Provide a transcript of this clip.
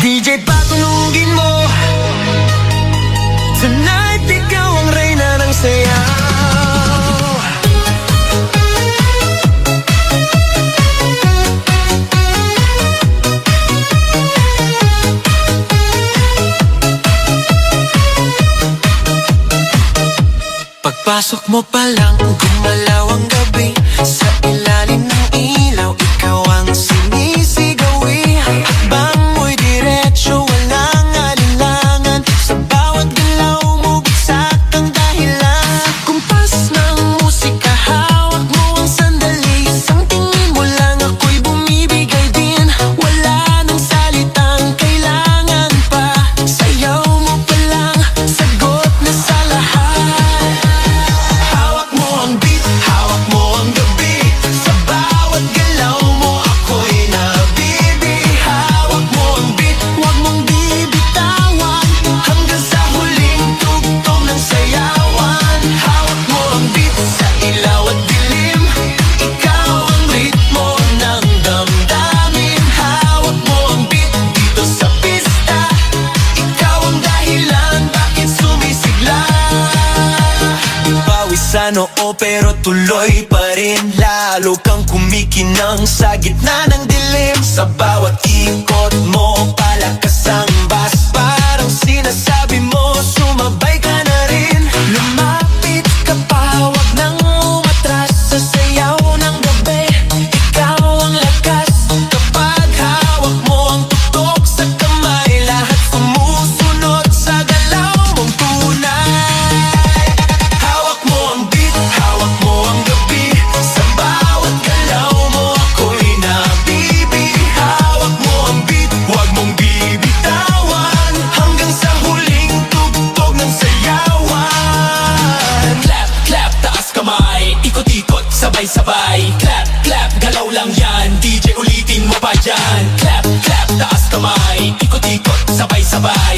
DJ patunugin mo. Tonight ikaw ang reyna ng sayaw. Pagpasok mo pa lang, gumalaw ang gabi. Sa ilalim ng ilaw, ikaw ang sinisigawi. Hakbang mo'y diretso, walang alinlangan. Sa bawat galaw mo, bagsak ang dahilan. Sa kumpas ng musika, hawak mo ang sandali. Isang tingin mo lang, ako'y bumibigay din. Wala nang salitang kailangan pa. Sayaw mo pa lang, sagot na sa lahat. Sa noo pero tuloy pa rin. Lalo kang kumikinang sa gitna ng dilim. Sa bawat ikot mo, palakas ang bass. Parang sinasabi mo, sumabay ka na rin. Lumapit ka pa, wag nang umatras. Sa sayaw ng gabi, ikaw ang lakas. Kapag hawak mo ang tutok sa kamay, lahat sumusunod sa galaw mong tunay. Sabay-sabay, clap, clap, galaw lang yan. DJ ulitin mo pa dyan. Clap, clap, taas kamay, ikot-ikot, sabay-sabay.